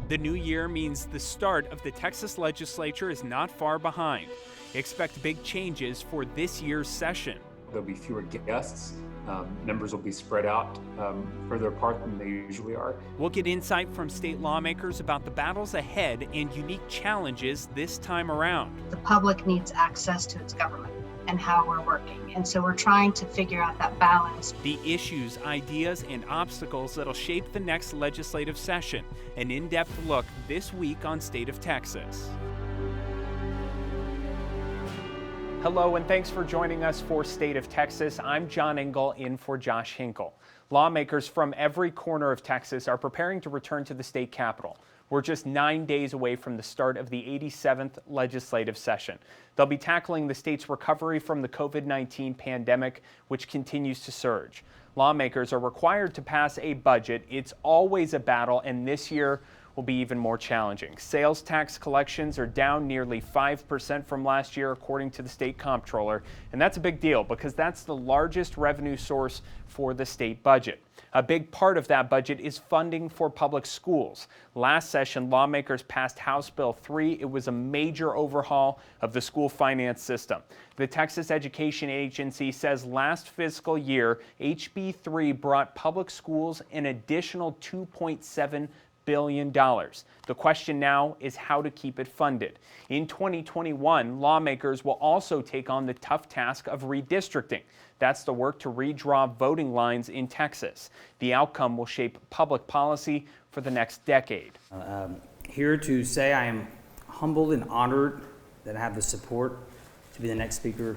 The new year means the start of the Texas legislature is not far behind. Expect big changes for this year's session. There'll be fewer guests. Members will be spread out further apart than they usually are. We'll get insight from state lawmakers about the battles ahead and unique challenges this time around. The public needs access to its government and how we're working. And so we're trying to figure out that balance. The issues, ideas, and obstacles that'll shape the next legislative session. An in-depth look this week on State of Texas. Hello, and thanks for joining us for State of Texas. I'm John Engel in for Josh Hinkle. Lawmakers from every corner of Texas are preparing to return to the state capitol. We're just 9 days away from the start of the 87th legislative session. They'll be tackling the state's recovery from the COVID-19 pandemic, which continues to surge. Lawmakers are required to pass a budget. It's always a battle, and this year will be even more challenging. Sales tax collections are down nearly 5% from last year, according to the state comptroller. And that's a big deal because that's the largest revenue source for the state budget. A big part of that budget is funding for public schools. Last session, lawmakers passed House Bill 3. It was a major overhaul of the school finance system. The Texas Education Agency says last fiscal year, HB 3 brought public schools an additional $2.7 billion. The question now is how to keep it funded. In 2021, lawmakers will also take on the tough task of redistricting. That's the work to redraw voting lines in Texas. The outcome will shape public policy for the next decade. Here to say I am humbled and honored that I have the support to be the next speaker.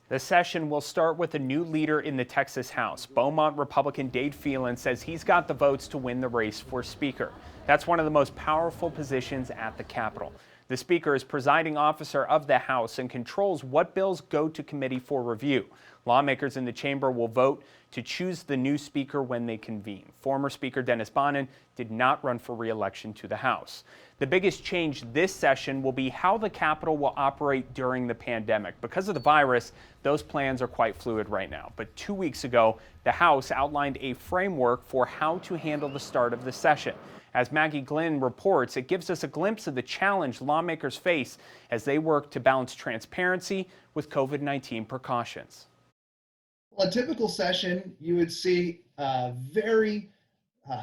The session will start with a new leader in the Texas House. Beaumont Republican Dade Phelan says he's got the votes to win the race for Speaker. That's one of the most powerful positions at the Capitol. The Speaker is presiding officer of the House and controls what bills go to committee for review. Lawmakers in the chamber will vote to choose the new Speaker when they convene. Former Speaker Dennis Bonnen did not run for re-election to the House. The biggest change this session will be how the Capitol will operate during the pandemic. Because of the virus, those plans are quite fluid right now. But 2 weeks ago, the House outlined a framework for how to handle the start of the session. As Maggie Glenn reports, it gives us a glimpse of the challenge lawmakers face as they work to balance transparency with COVID-19 precautions. Well, a typical session, you would see very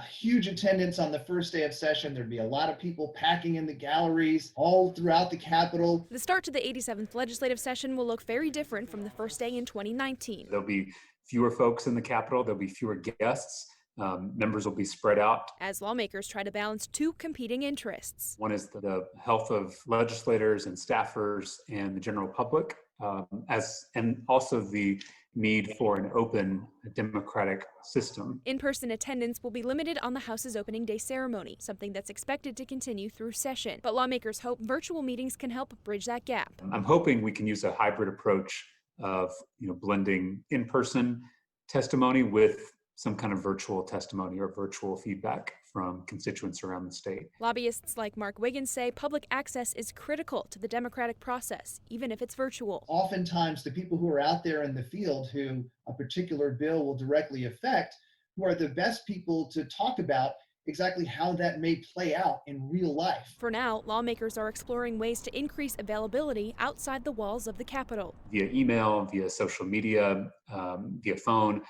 huge attendance on the first day of session. There'd be a lot of people packing in the galleries all throughout the Capitol. The start to the 87th legislative session will look very different from the first day in 2019. There'll be fewer folks in the Capitol. There'll be fewer guests. Members will be spread out. As lawmakers try to balance two competing interests. One is the health of legislators and staffers and the general public, and also the need for an open democratic system. In-person attendance will be limited on the House's opening day ceremony, something that's expected to continue through session. But lawmakers hope virtual meetings can help bridge that gap. I'm hoping we can use a hybrid approach of blending in-person testimony with some kind of virtual testimony or virtual feedback from constituents around the state. Lobbyists like Mark Wiggins say public access is critical to the democratic process, even if it's virtual. Oftentimes, the people who are out there in the field who a particular bill will directly affect, who are the best people to talk about exactly how that may play out in real life. For now, lawmakers are exploring ways to increase availability outside the walls of the Capitol. Via email, via social media, via phone,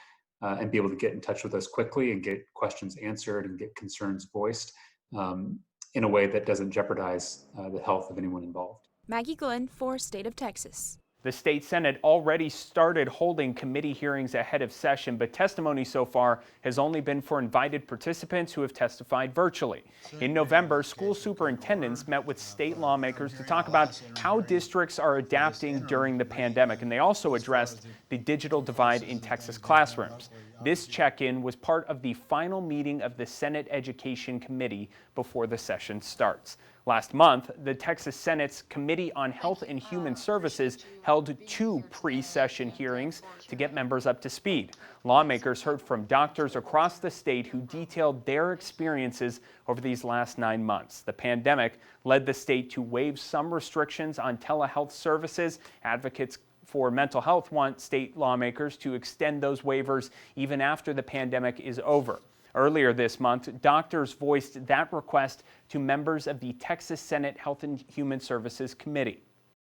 and be able to get in touch with us quickly and get questions answered and get concerns voiced in a way that doesn't jeopardize the health of anyone involved. Maggie Glenn for State of Texas. The state Senate already started holding committee hearings ahead of session, but testimony so far has only been for invited participants who have testified virtually. In November, school superintendents met with state lawmakers to talk about how districts are adapting during the pandemic, and they also addressed the digital divide in Texas classrooms. This check-in was part of the final meeting of the Senate Education Committee before the session starts. Last month, the Texas Senate's Committee on Health and Human Services held 2 pre-session hearings to get members up to speed. Lawmakers heard from doctors across the state who detailed their experiences over these last 9 months. The pandemic led the state to waive some restrictions on telehealth services. Advocates for mental health want state lawmakers to extend those waivers even after the pandemic is over. Earlier this month, doctors voiced that request to members of the Texas Senate Health and Human Services Committee.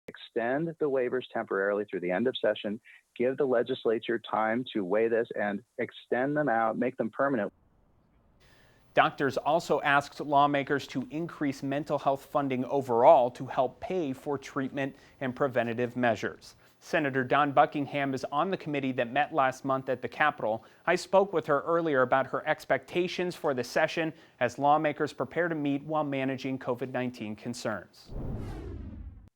Extend the waivers temporarily through the end of session, give the legislature time to weigh this and extend them out, make them permanent. Doctors also asked lawmakers to increase mental health funding overall to help pay for treatment and preventative measures. Senator Buckingham is on the committee that met last month at the Capitol. I spoke with her earlier about her expectations for the session as lawmakers prepare to meet while managing COVID-19 concerns.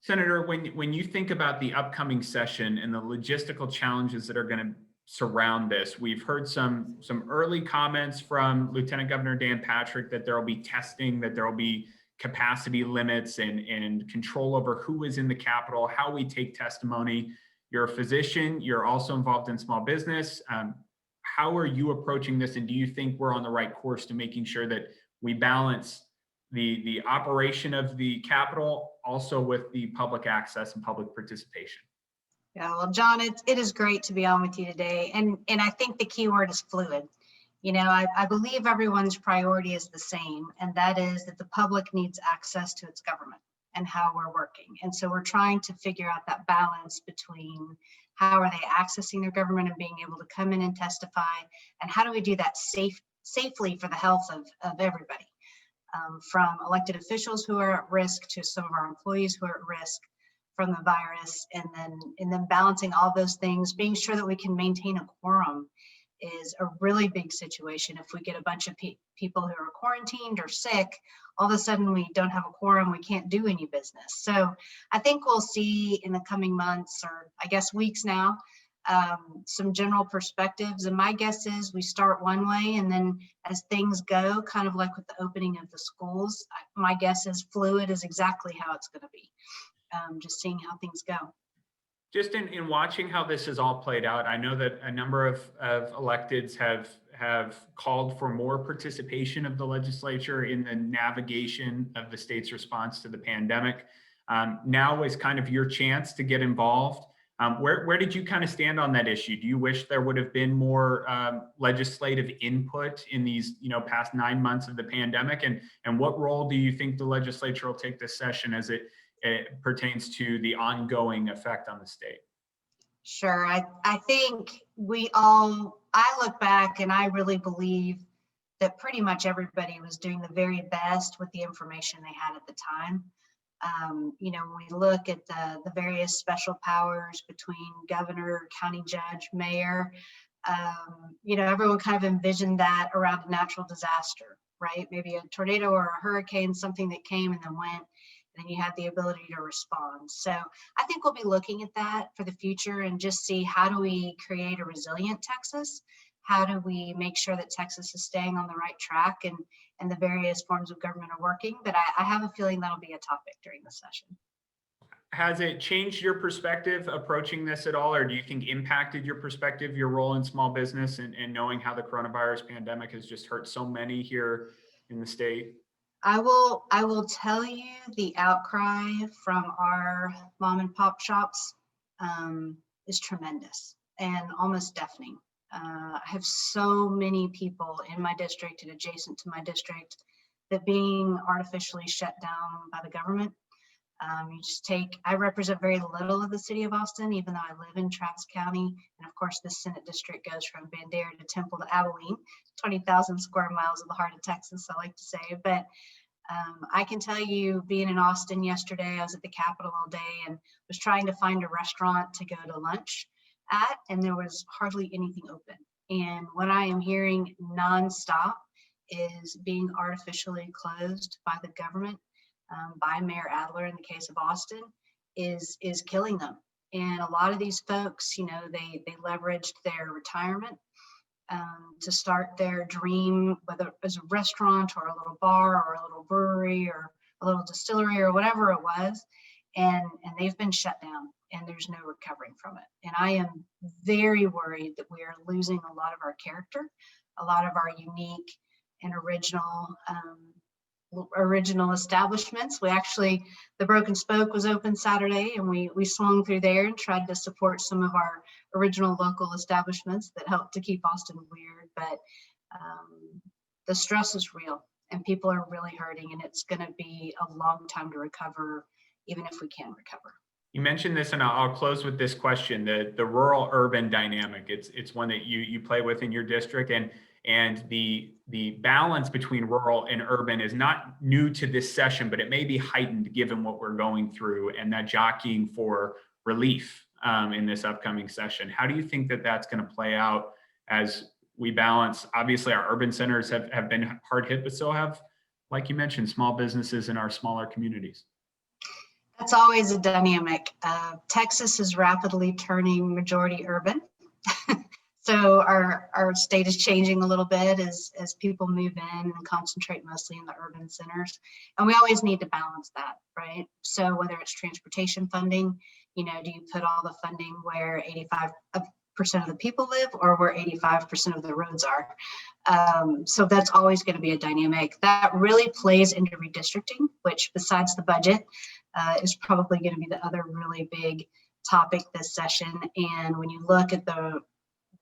Senator, when you think about the upcoming session and the logistical challenges that are going to surround this, we've heard some early comments from Lieutenant Governor Dan Patrick that there will be testing, that there will be capacity limits and control over who is in the Capitol, how we take testimony. You're a physician, you're also involved in small business. How are you approaching this, and do you think we're on the right course to making sure that we balance the operation of the Capitol also with the public access and public participation? Yeah, well, John, it is great to be on with you today. And I think the key word is fluid. You know, I believe everyone's priority is the same, and that is that the public needs access to its government and how we're working. And so we're trying to figure out that balance between how are they accessing their government and being able to come in and testify, and how do we do that safely for the health of everybody, from elected officials who are at risk to some of our employees who are at risk from the virus, and then balancing all those things, being sure that we can maintain a quorum is a really big situation. If we get a bunch of people who are quarantined or sick, all of a sudden we don't have a quorum, we can't do any business. So I think we'll see in the coming months, or I guess weeks now, some general perspectives. And my guess is we start one way, and then as things go, kind of like with the opening of the schools, my guess is fluid is exactly how it's going to be. Just seeing how things go. Just in watching how this has all played out, I know that a number of electeds have called for more participation of the legislature in the navigation of the state's response to the pandemic. Now is kind of your chance to get involved. Where did you kind of stand on that issue? Do you wish there would have been more legislative input in these past 9 months of the pandemic? And what role do you think the legislature will take this session as it pertains to the ongoing effect on the state? Sure. I think I look back and I really believe that pretty much everybody was doing the very best with the information they had at the time. When we look at the various special powers between governor, county judge, mayor, everyone kind of envisioned that around a natural disaster, right? Maybe a tornado or a hurricane, something that came and then went. And you have the ability to respond. So I think we'll be looking at that for the future and just see how do we create a resilient Texas? How do we make sure that Texas is staying on the right track and the various forms of government are working? But I have a feeling that'll be a topic during the session. Has it changed your perspective approaching this at all, or do you think impacted your perspective, your role in small business and knowing how the coronavirus pandemic has just hurt so many here in the state? I will tell you the outcry from our mom and pop shops is tremendous and almost deafening. I have so many people in my district and adjacent to my district that being artificially shut down by the government. I represent very little of the city of Austin, even though I live in Travis County. And of course, the Senate district goes from Bandera to Temple to Abilene, 20,000 square miles of the heart of Texas, I like to say. But I can tell you, being in Austin yesterday, I was at the Capitol all day and was trying to find a restaurant to go to lunch at, and there was hardly anything open. And what I am hearing nonstop is being artificially closed by the government, by Mayor Adler in the case of Austin, is killing them. And a lot of these folks, they leveraged their retirement to start their dream, whether it was a restaurant or a little bar or a little brewery or a little distillery or whatever it was, and they've been shut down and there's no recovering from it. And I am very worried that we are losing a lot of our character, a lot of our unique and original establishments. The Broken Spoke was open Saturday, and we swung through there and tried to support some of our original local establishments that helped to keep Austin weird. But the stress is real and people are really hurting, and it's going to be a long time to recover, even if we can recover. You mentioned this, and I'll close with this question: the rural urban dynamic. It's one that you play with in your district, and the balance between rural and urban is not new to this session, but it may be heightened given what we're going through and that jockeying for relief in this upcoming session. How do you think that that's going to play out as we balance? Obviously, our urban centers have been hard hit, but so have, like you mentioned, small businesses in our smaller communities. That's always a dynamic. Texas is rapidly turning majority urban. So our state is changing a little bit as people move in and concentrate mostly in the urban centers. And we always need to balance that, right? So whether it's transportation funding, do you put all the funding where 85% of the people live or where 85% of the roads are? So that's always going to be a dynamic. That really plays into redistricting, which besides the budget is probably going to be the other really big topic this session. And when you look at the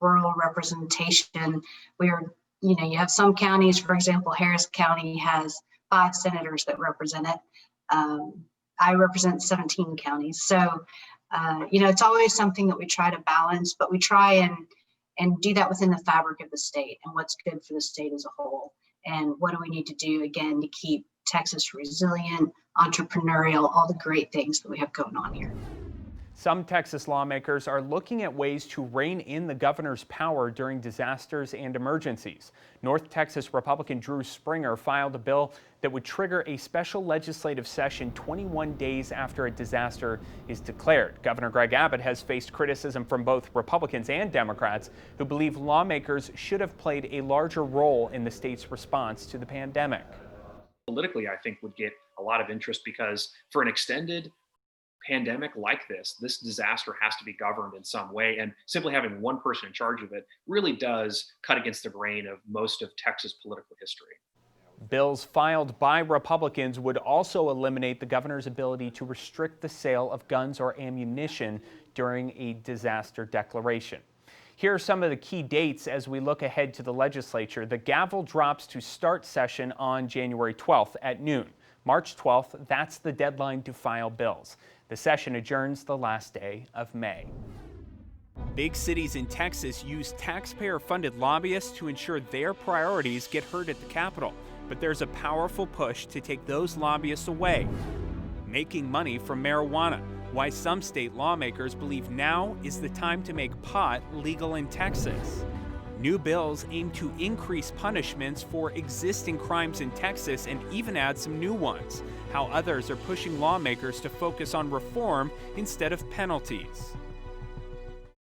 rural representation, you have some counties, for example, Harris County has 5 senators that represent it. I represent 17 counties. So, it's always something that we try to balance, but we try and do that within the fabric of the state and what's good for the state as a whole. And what do we need to do, again, to keep Texas resilient, entrepreneurial, all the great things that we have going on here. Some Texas lawmakers are looking at ways to rein in the governor's power during disasters and emergencies. North Texas Republican Drew Springer filed a bill that would trigger a special legislative session 21 days after a disaster is declared. Governor Greg Abbott has faced criticism from both Republicans and Democrats who believe lawmakers should have played a larger role in the state's response to the pandemic. Politically, I think would get a lot of interest because for an extended pandemic like this disaster has to be governed in some way, and simply having one person in charge of it really does cut against the grain of most of Texas political history. Bills filed by Republicans would also eliminate the governor's ability to restrict the sale of guns or ammunition during a disaster declaration. Here are some of the key dates as we look ahead to the legislature. The gavel drops to start session on January 12th at noon. March 12th, that's the deadline to file bills. The session adjourns the last day of May. Big cities in Texas use taxpayer-funded lobbyists to ensure their priorities get heard at the Capitol. But there's a powerful push to take those lobbyists away. Making money from marijuana. Why some state lawmakers believe now is the time to make pot legal in Texas. New bills aim to increase punishments for existing crimes in Texas and even add some new ones. How others are pushing lawmakers to focus on reform instead of penalties.